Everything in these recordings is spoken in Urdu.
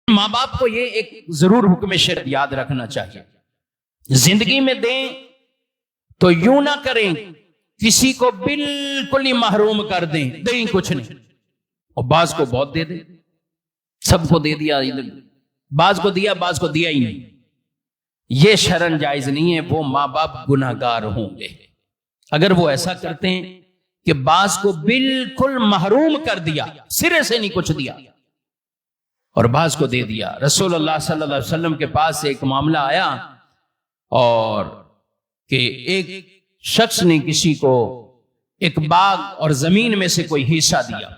ماں باپ کو یہ ایک ضرور حکم شرع یاد رکھنا چاہیے، زندگی میں دیں تو یوں نہ کریں کسی کو بالکل ہی محروم کر دیں کچھ نہیں، اور بعض کو بہت دے دیں، سب کو دے دیا، بعض کو دیا بعض کو دیا ہی نہیں، یہ شرعاً جائز نہیں ہے، وہ ماں باپ گناہگار ہوں گے اگر وہ ایسا کرتے ہیں کہ بعض کو بالکل محروم کر دیا، سرے سے نہیں کچھ دیا اور بعض کو دے دیا۔ رسول اللہ صلی اللہ علیہ وسلم کے پاس ایک معاملہ آیا اور کہ ایک شخص نے کسی کو ایک باغ اور زمین میں سے کوئی حصہ دیا،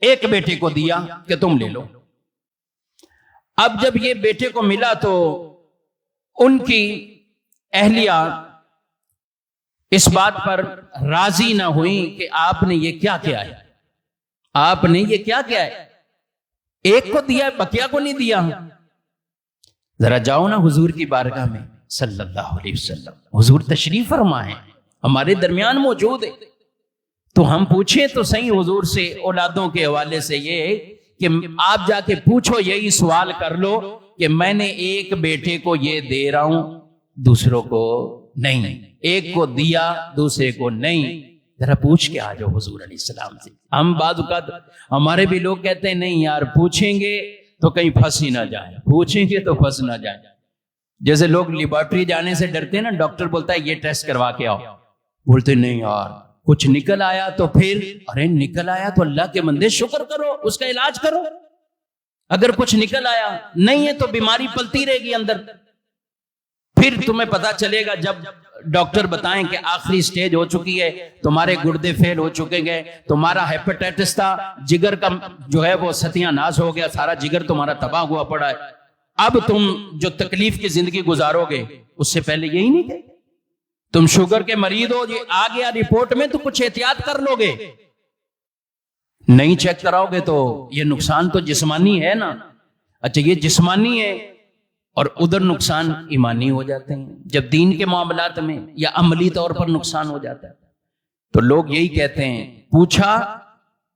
ایک بیٹے کو دیا کہ تم لے لو۔ اب جب یہ بیٹے کو ملا تو ان کی اہلیہ اس بات پر راضی نہ ہوئی کہ آپ نے یہ کیا کیا ہے، آپ نے یہ کیا کیا ہے، ایک کو دیا بقیہ کو نہیں دیا۔ ذرا جاؤ نا حضور کی بارگاہ میں صلی اللہ علیہ وسلم، حضور تشریف فرما ہے، ہمارے درمیان موجود ہے، تو ہم پوچھیں تو صحیح حضور سے اولادوں کے حوالے سے یہ کہ آپ جا کے پوچھو، یہی سوال کر لو کہ میں نے ایک بیٹے کو یہ دے رہا ہوں دوسروں کو نہیں، ایک کو دیا دوسرے کو نہیں، ذرا پوچھ کے آ جاؤ حضور علیہ السلام سے۔ ہم بعض اوقات ہمارے بھی لوگ کہتے ہیں نہیں یار پوچھیں گے تو کہیں پھنس ہی نہ جائیں، پوچھیں گے تو پھنس نہ جائیں۔ جیسے لوگ لیبارٹری جانے سے ڈرتے ہیں نا، ڈاکٹر بولتا ہے یہ ٹیسٹ کروا کے آؤ، بولتے نہیں یار کچھ نکل آیا تو پھر، ارے نکل آیا تو اللہ کے بندے شکر کرو، اس کا علاج کرو، اگر کچھ نکل آیا نہیں ہے تو بیماری پلتی رہے گی اندر، پھر تمہیں پتا چلے گا جب ڈاکٹر بتائیں کہ آخری سٹیج ہو چکی ہے، تمہارے گردے فیل ہو چکے گئے، تمہارا ہیپاٹائٹس تھا، جگر کا جو ہے وہ ستیہ ناش ہو گیا، سارا جگر تمہارا تباہ ہوا پڑا ہے، اب تم جو تکلیف کی زندگی گزارو گے اس سے پہلے یہی نہیں کہ تم شوگر کے مریض ہو، یہ آ گیا رپورٹ میں تو کچھ احتیاط کر لو گے، نہیں چیک کراؤ گے تو یہ نقصان تو جسمانی ہے نا، اچھا یہ جسمانی ہے اور ادھر نقصان ایمانی ہو جاتے ہیں، جب دین کے معاملات میں یا عملی طور پر نقصان ہو جاتا ہے تو لوگ یہی کہتے ہیں پوچھا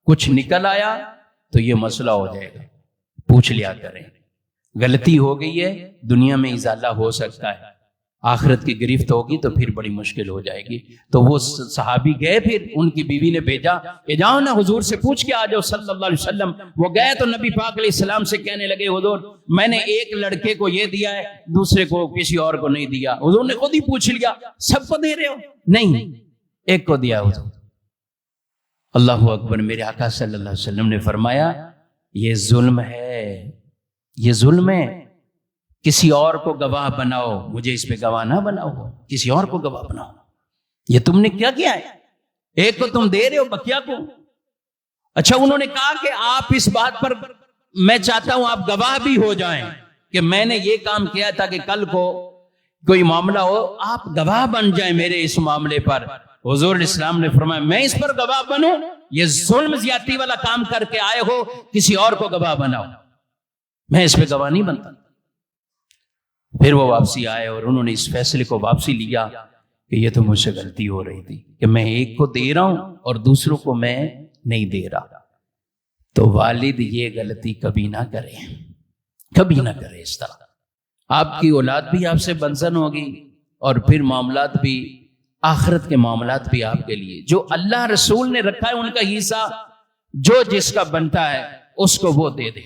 کچھ نکل آیا تو یہ مسئلہ ہو جائے گا، پوچھ لیا کریں، غلطی ہو گئی ہے دنیا میں ازالہ ہو سکتا ہے، آخرت کی گرفت ہوگی تو پھر بڑی مشکل ہو جائے گی۔ تو وہ صحابی گئے، پھر ان کی بیوی نے بھیجا کہ جاؤ نا حضور سے پوچھ کے آ جاؤ صلی اللہ علیہ وسلم۔ وہ گئے تو نبی پاک علیہ السلام سے کہنے لگے حضور میں نے ایک لڑکے کو یہ دیا ہے، دوسرے کو کسی اور کو نہیں دیا۔ حضور نے خود ہی پوچھ لیا سب کو دے رہے ہو؟ نہیں، ایک کو دیا حضور۔ اللہ اکبر، میرے آقا صلی اللہ علیہ وسلم نے فرمایا یہ ظلم ہے، یہ ظلم ہے، کسی اور کو گواہ بناؤ، مجھے اس پہ گواہ نہ بناؤ، کسی اور کو گواہ بناؤ، یہ تم نے کیا کیا ہے، ایک کو تم دے رہے ہو بقیہ کو۔ اچھا انہوں نے کہا کہ آپ اس بات پر میں چاہتا ہوں آپ گواہ بھی ہو جائیں کہ میں نے یہ کام کیا تھا کہ کل کو کوئی معاملہ ہو آپ گواہ بن جائیں میرے اس معاملے پر۔ حضور اسلام نے فرمایا میں اس پر گواہ بنوں، یہ ظلم زیادتی والا کام کر کے آئے ہو، کسی اور کو گواہ بناؤ، میں اس پہ گواہ نہیں بنتا۔ پھر وہ واپسی آئے اور انہوں نے اس فیصلے کو واپسی لیا کہ یہ تو مجھ سے غلطی ہو رہی تھی کہ میں ایک کو دے رہا ہوں اور دوسروں کو میں نہیں دے رہا۔ تو والد یہ غلطی کبھی نہ کرے، کبھی نہ کرے اس طرح، آپ کی اولاد بھی آپ سے بنسن ہوگی اور پھر معاملات بھی، آخرت کے معاملات بھی آپ کے لیے جو اللہ رسول نے رکھا ہے ان کا حصہ جو جس کا بنتا ہے اس کو وہ دے دے۔